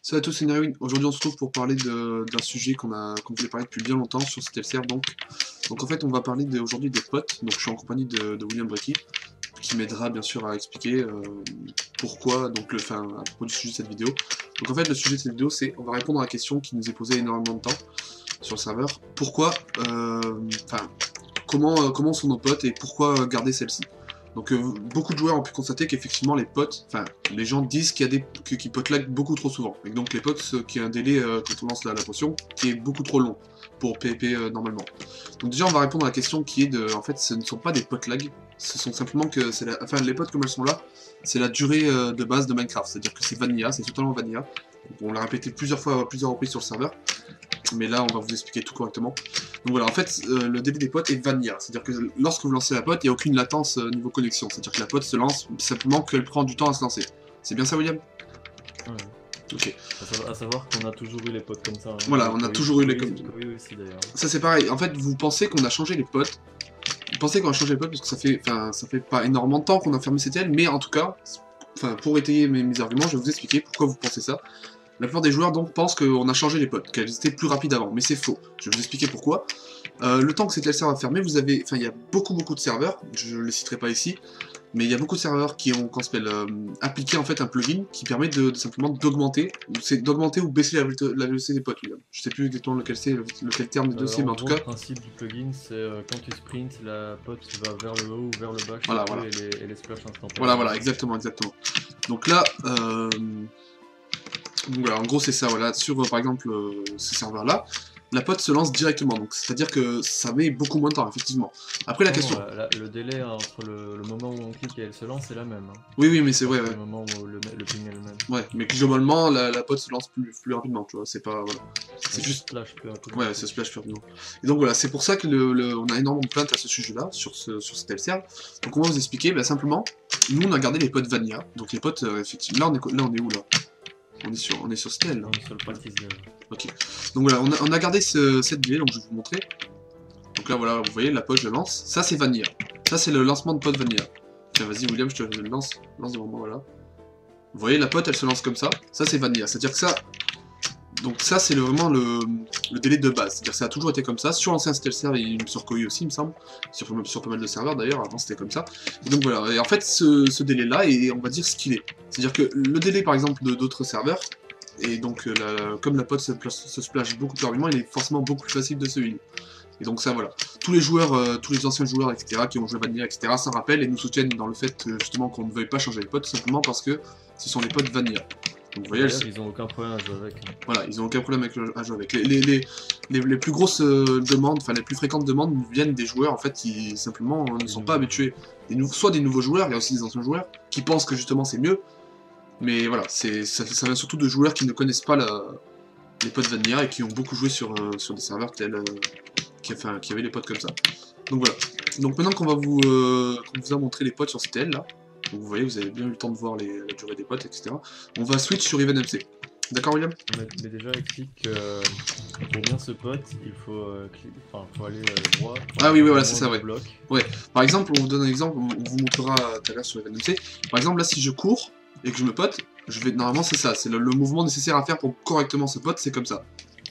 Salut à tous, c'est Nerwin. Aujourd'hui on se retrouve pour parler d'un sujet qu'on voulait parler depuis bien longtemps sur CTLCR. Donc en fait on va parler aujourd'hui des potes. Donc je suis en compagnie de William Brecky, qui m'aidera bien sûr à expliquer pourquoi, à propos du sujet de cette vidéo. Donc en fait le sujet de cette vidéo c'est, on va répondre à la question qui nous est posée énormément de temps sur le serveur. Pourquoi, comment sont nos potes et pourquoi garder celle-ci. Donc beaucoup de joueurs ont pu constater qu'effectivement les potes, les gens disent qu'il y a qui potlag beaucoup trop souvent. Et donc les potes, qui a un délai quand on lance la potion, qui est beaucoup trop long pour PvP normalement. Donc déjà on va répondre à la question qui est de, en fait ce ne sont pas des potlags, ce sont simplement que les potes comme elles sont là, c'est la durée de base de Minecraft, c'est-à-dire que c'est vanilla, c'est totalement vanilla. Donc, on l'a répété plusieurs reprises sur le serveur. Mais là on va vous expliquer tout correctement. Donc voilà, en fait, le début des potes est vanilla, c'est-à-dire que lorsque vous lancez la pote, il n'y a aucune latence niveau connexion, c'est-à-dire que la pote se lance simplement qu'elle prend du temps à se lancer. C'est bien ça, William? Ouais. Ok. À savoir qu'on a toujours eu les potes comme ça. Hein. Voilà, on a toujours eu les potes. Oui, aussi d'ailleurs. Ça c'est pareil, en fait, vous pensez qu'on a changé les potes. Vous pensez qu'on a changé les potes parce que ça fait pas énormément de temps qu'on a fermé CTL, mais en tout cas, pour étayer mes arguments, je vais vous expliquer pourquoi vous pensez ça. La plupart des joueurs donc pensent qu'on a changé les potes, qu'elles étaient plus rapides avant, mais c'est faux. Je vais vous expliquer pourquoi. Le temps que CTLCR va fermer, il y a beaucoup de serveurs, je ne les citerai pas ici, mais il y a beaucoup de serveurs qui ont appliqué en fait un plugin qui permet simplement d'augmenter ou baisser la vélocité des potes. Je sais plus exactement lequel terme des deux c'est, mais en tout cas. Le principe du plugin, c'est quand tu sprints, la pote va vers le haut ou vers le bas, voilà. Et les splash instantanément. Voilà, exactement. Donc là, voilà, en gros c'est ça, voilà, sur par exemple ces serveurs-là, la pote se lance directement, donc c'est-à-dire que ça met beaucoup moins de temps, effectivement. Après la question... le délai entre le moment où on clique et elle se lance, c'est la même. Hein. Oui, mais c'est vrai, Le moment où le ping est le même. Ouais, mais globalement, la pote se lance plus rapidement, tu vois, c'est pas... Voilà. C'est juste... splash plus rapidement. Ouais, c'est splash plus rapidement. Et donc voilà, c'est pour ça que on a énormément de plaintes à ce sujet-là, sur cet LCR. Donc on va vous expliquer, bah, simplement, nous on a gardé les potes vanilla, donc les potes, effectivement, là on est où, là? On est sur Stell. On est sur le practice game. Ok. Donc voilà, on a gardé cette delay, donc je vais vous montrer. Donc là voilà, vous voyez, la pote je la lance. Ça c'est vanilla. Ça c'est le lancement de pote vanilla. Tiens, vas-y William, je te le lance. Lance devant moi, voilà. Vous voyez, la pote elle se lance comme ça. Ça c'est vanilla. C'est-à-dire que ça... Donc ça c'est vraiment le délai de base. C'est-à-dire que ça a toujours été comme ça. Sur l'ancien StelServe et sur Koei aussi, il me semble. Sur pas mal de serveurs d'ailleurs, avant c'était comme ça. Et donc voilà, et en fait ce délai-là est, on va dire, ce qu'il est. C'est-à-dire que le délai par exemple d'autres serveurs, et donc comme la pote se splash beaucoup plus rapidement, il est forcément beaucoup plus facile de se heal. Et donc ça voilà. Tous les joueurs, tous les anciens joueurs, etc., qui ont joué Vanilla, etc., s'en rappellent et nous soutiennent dans le fait justement qu'on ne veuille pas changer les potes, simplement parce que ce sont les potes Vanilla. Donc, vous voyez, ils ont aucun problème à jouer avec. Voilà, ils ont aucun problème à jouer avec. Les plus grosses demandes, enfin les plus fréquentes demandes viennent des joueurs en fait qui simplement ne sont pas habitués. Soit des nouveaux joueurs, il y a aussi des anciens joueurs qui pensent que justement c'est mieux. Mais voilà, ça vient surtout de joueurs qui ne connaissent pas les potes vanilla et qui ont beaucoup joué sur des serveurs tels qui avaient les potes comme ça. Donc voilà. Donc maintenant qu'on vous a montré les potes sur CTL là, donc vous voyez, vous avez bien eu le temps de voir la durée des potes, etc. On va switch sur EvenMC. D'accord, William? Mais déjà, explique que pour bien ce pote, il faut, faut aller droit. Ah oui, voilà, c'est ça, ouais. Bloc. Ouais. Par exemple, on vous donne un exemple, on vous montrera tout à l'heure sur EvenMC. Par exemple, là, si je cours et que je me pote, normalement, c'est ça, c'est le mouvement nécessaire à faire pour correctement se pote, c'est comme ça.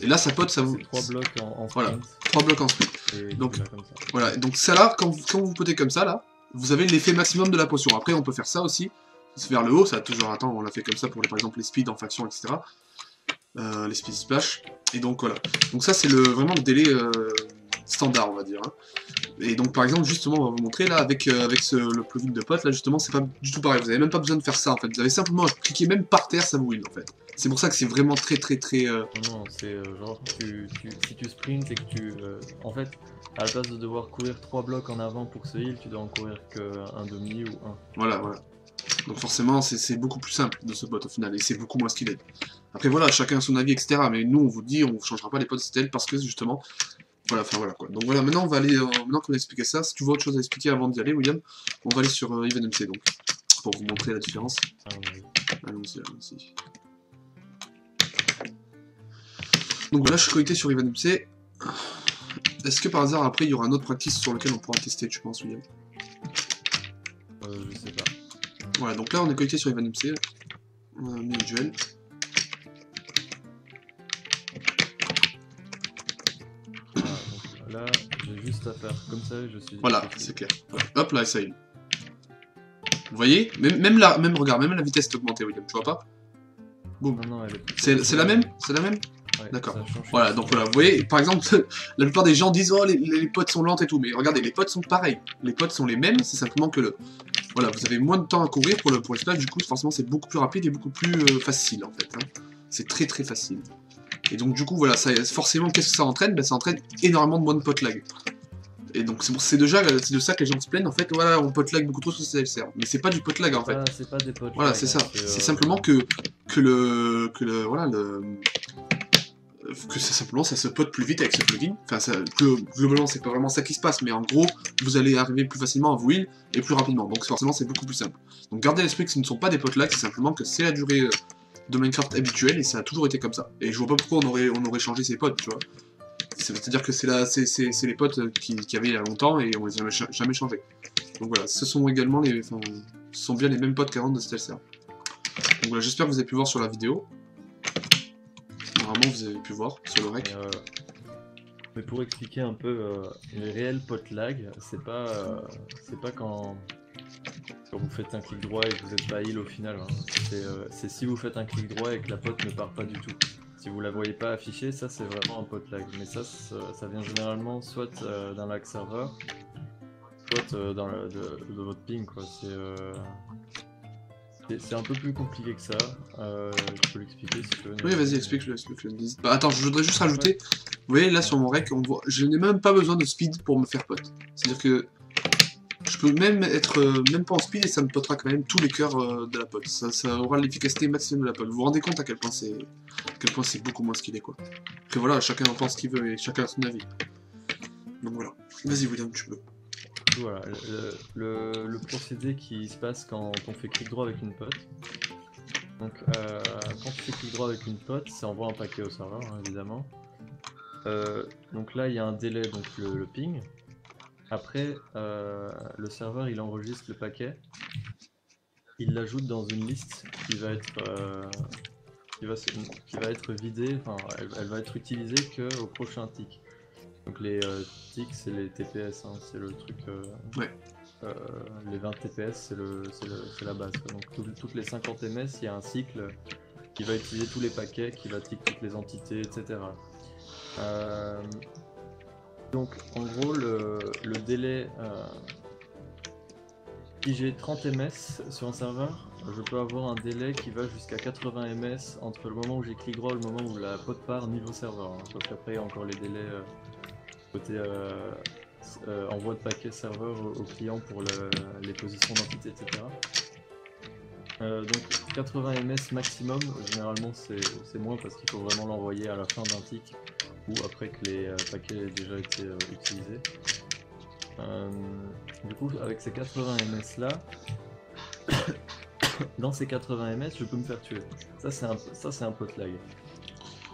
Et là, sa pote, ça vous... 3 blocs en sprint. Voilà, 3 blocs en sprint. Donc, voilà, donc ça là, quand vous potez comme ça, là, vous avez l'effet maximum de la potion. Après, on peut faire ça aussi, vers le haut, ça a toujours... Attends, on l'a fait comme ça pour, par exemple, les speeds en faction, etc. Les speed splash. Et donc, voilà. Donc ça, c'est vraiment le délai standard, on va dire. Hein. Et donc, par exemple, justement, on va vous montrer, là, avec le plugin de pote, là, justement, c'est pas du tout pareil. Vous avez même pas besoin de faire ça, en fait. Vous avez simplement à cliquer même par terre, ça vous win, en fait. C'est pour ça que c'est vraiment très... Non, c'est genre, si tu sprints et que tu... en fait, à la place de devoir courir 3 blocs en avant pour se heal, tu dois en courir qu'un demi ou un. Voilà. Donc forcément, c'est beaucoup plus simple de ce bot au final, et c'est beaucoup moins skilled. Après voilà, chacun a son avis, etc. Mais nous, on vous dit, on ne changera pas les pots de CTL parce que justement... Voilà, quoi. Donc voilà, maintenant on va aller, maintenant qu'on a expliqué ça, si tu vois autre chose à expliquer avant d'y aller, William, on va aller sur EvenMC, donc, pour vous montrer la différence. Allons-y. Donc voilà, je suis connecté sur EvenMC. Est-ce que par hasard, après, il y aura un autre practice sur lequel on pourra tester, tu penses, William? Je sais pas. Voilà, donc là, on est connecté sur EvenMC. On a mis le duel. là, j'ai juste à faire comme ça et je suis... Voilà, c'est clair. Voilà. Hop, là, ça y est. Vous voyez, même là, regarde, même la vitesse est augmentée, William, tu vois pas? Boum. Non, C'est la même? C'est la même? Ouais, d'accord. ça change Voilà, donc voilà, vous voyez, par exemple, la plupart des gens disent « Oh, les potes sont lentes et tout », mais regardez, les potes sont pareils. Les potes sont les mêmes, c'est simplement que voilà, vous avez moins de temps à courir pour le splash, du coup, forcément, c'est beaucoup plus rapide et beaucoup plus facile, en fait. Hein. C'est très très facile. Et donc, du coup, voilà, forcément, qu'est-ce que ça entraîne? Ben, ça entraîne énormément de moins de pot lag. Et donc, c'est de ça que les gens se plaignent, en fait, voilà, on pot lag beaucoup trop sur CLCR. Mais c'est pas du pot lag, en fait. C'est pas des pot lag. Voilà, c'est ça. C'est simplement que c'est simplement ça se pote plus vite avec ce plugin. Enfin, globalement, c'est pas vraiment ça qui se passe, mais en gros, vous allez arriver plus facilement à vous heal et plus rapidement. Donc forcément, c'est beaucoup plus simple. Donc gardez à l'esprit que ce ne sont pas des pot lag, c'est simplement que c'est la durée de Minecraft habituelle et ça a toujours été comme ça. Et je vois pas pourquoi on aurait changé ses potes, tu vois. C'est-à-dire que c'est les potes qui avaient il y a longtemps et on les a jamais changés. Donc voilà, ce sont également ce sont bien les mêmes potes qu'avant de STLCR. Donc voilà, j'espère que vous avez pu voir sur la vidéo. Normalement, vous avez pu voir sur le rec. Mais pour expliquer un peu les réels pot lag, c'est pas quand vous faites un clic droit et que vous n'êtes pas heal au final. Hein. C'est si vous faites un clic droit et que la pote ne part pas du tout. Si vous la voyez pas affichée, ça c'est vraiment un pot lag. Mais ça vient généralement soit d'un lag serveur, soit de votre ping, quoi. C'est un peu plus compliqué que ça, je peux l'expliquer si tu veux. Oui, vas-y, explique-le. Bah, attends, je voudrais juste rajouter, vous voyez, là sur mon rec, on voit, je n'ai même pas besoin de speed pour me faire pote. C'est-à-dire que je peux même être, même pas en speed et ça me potera quand même tous les cœurs de la pote. Ça aura l'efficacité maximum de la pote. Vous vous rendez compte à quel point c'est beaucoup moins skillé, quoi. Après voilà, chacun en pense ce qu'il veut et chacun a son avis. Donc voilà. Vas-y, William, tu peux. Voilà, le procédé qui se passe quand on fait clic droit avec une pote. Donc quand tu fais clic droit avec une pote, ça envoie un paquet au serveur, hein, évidemment. Donc là il y a un délai, donc le ping. Après le serveur il enregistre le paquet, il l'ajoute dans une liste qui va être vidée, enfin elle va être utilisée qu'au prochain tick. Donc les ticks c'est les TPS, hein, c'est le truc. Ouais. Les 20 TPS c'est la base. Quoi. Donc toutes les 50 ms il y a un cycle qui va utiliser tous les paquets, qui va tick toutes les entités, etc. Donc en gros le délai, si j'ai 30 ms sur un serveur, je peux avoir un délai qui va jusqu'à 80 ms entre le moment où j'ai clic droit et le moment où la pote part niveau serveur. Hein. Sauf qu'après il y a encore les délais côté envoi de paquet serveur au client pour les positions d'entité, etc. Donc 80 ms maximum, généralement c'est moins parce qu'il faut vraiment l'envoyer à la fin d'un tick ou après que les paquets aient déjà été utilisés. Du coup avec ces 80 ms là, dans ces 80 ms je peux me faire tuer. Ça c'est un pot lag.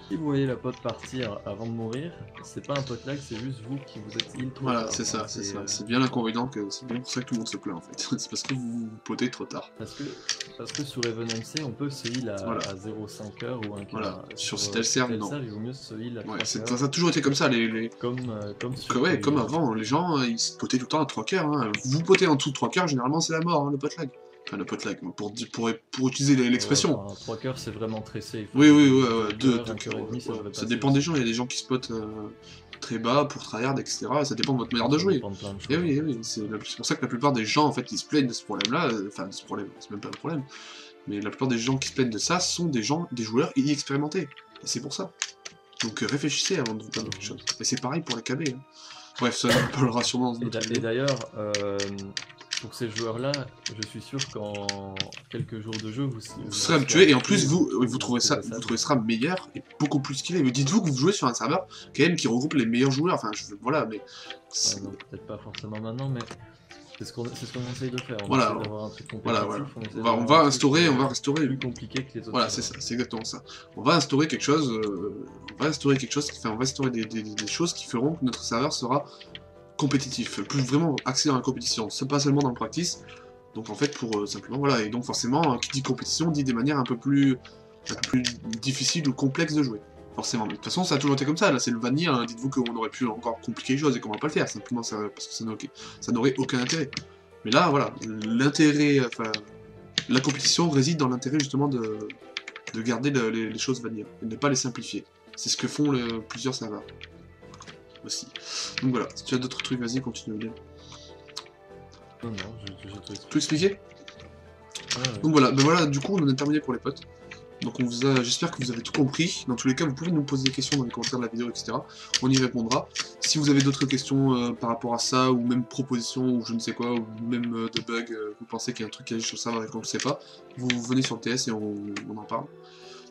Si vous voyez la pote partir avant de mourir, c'est pas un pot lag, c'est juste vous qui vous êtes heal trop tard. Voilà, c'est ça, c'est bien l'inconvénient, c'est bien pour ça que tout le monde se plaint en fait. C'est parce que vous potez trop tard. Parce que sur Even MC, on peut se heal à 0,5 heures ou 1 quart. Voilà, sur STLCR, non. Il vaut mieux se heal à 3 ouais, heures. Ça a toujours été comme ça, comme avant, les gens ils se potaient tout le temps à 3 quarts. Hein. Vous potez en dessous de 3 quarts, généralement c'est la mort, hein, le pot lag. Enfin, le pot lag, pour utiliser l'expression. Ouais, 3 quarts c'est vraiment très safe. Oui, 2 ça dépend des gens, il y a des gens qui spotent très bas pour tryhard, etc. Et ça dépend de votre manière de jouer. Et oui, c'est pour ça que la plupart des gens en fait ils se plaignent de ce problème-là, enfin de ce problème, c'est même pas un problème. Mais la plupart des gens qui se plaignent de ça sont des joueurs inexpérimentés. Et c'est pour ça. Donc réfléchissez avant de vous plaindre de quelque chose. Et c'est pareil pour les KB. Hein. Bref, ça on parlera sûrement dans notre vidéo. Et d'ailleurs, pour ces joueurs-là, je suis sûr qu'en quelques jours de jeu, vous serez habitué, et en plus, vous trouverez ça meilleur et beaucoup plus skillé. Mais dites-vous que vous jouez sur un serveur quand même qui regroupe les meilleurs joueurs. Enfin, voilà, mais. Non, peut-être pas forcément maintenant, mais c'est ce qu'on essaye de faire. On essaie d'avoir un truc compétitif. On va restaurer plus compliqué que les autres. Voilà, c'est ça, c'est exactement ça. On va instaurer quelque chose. On va instaurer des choses qui feront que notre serveur sera compétitif, plus vraiment axé dans la compétition, c'est pas seulement dans le practice. Donc en fait pour simplement voilà, et donc forcément qui dit compétition dit des manières un peu plus difficiles ou complexes de jouer. forcément. Mais de toute façon, ça a toujours été comme ça, là c'est le vanilla, hein. Dites-vous qu'on aurait pu encore compliquer les choses et qu'on va pas le faire, simplement parce que ça n'aurait aucun intérêt. Mais là, voilà, l'intérêt, enfin, la compétition réside dans l'intérêt justement de garder les choses vanilla, et de ne pas les simplifier. C'est ce que font plusieurs serveurs, aussi. Donc voilà, si tu as d'autres trucs, vas-y, continue, William. Non, j'ai tout expliqué. Tout expliquer? Ouais. Donc voilà, ben voilà, du coup on en a terminé pour les potes. Donc j'espère que vous avez tout compris. Dans tous les cas, vous pouvez nous poser des questions dans les commentaires de la vidéo, etc. On y répondra. Si vous avez d'autres questions par rapport à ça, ou même propositions, ou je ne sais quoi, ou même de bugs, vous pensez qu'il y a un truc qui agit sur le serveur et qu'on ne sait pas, vous venez sur le TS et on en parle.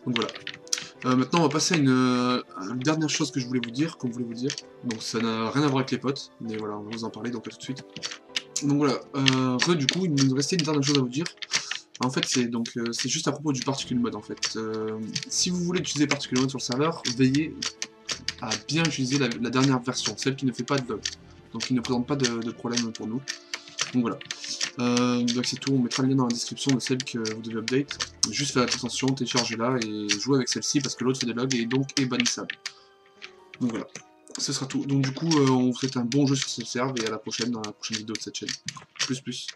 Donc voilà. Maintenant, on va passer à une dernière chose que je voulais vous dire, qu'on voulait vous dire. Donc ça n'a rien à voir avec les potes, mais voilà, on va vous en parler, donc à tout de suite. Donc voilà, du coup, il nous restait une dernière chose à vous dire. En fait, c'est juste à propos du particle mode en fait. Si vous voulez utiliser particle mode sur le serveur, veillez à bien utiliser la dernière version, celle qui ne fait pas de bug, donc qui ne présente pas de problème pour nous. Donc voilà. Donc c'est tout, on mettra le lien dans la description de celle que vous devez update. Juste faites attention, téléchargez-la et jouez avec celle-ci parce que l'autre fait des bugs et donc est bannissable. Donc voilà. Ce sera tout. Donc du coup, on vous souhaite un bon jeu sur cette serve et à la prochaine dans la prochaine vidéo de cette chaîne. Plus.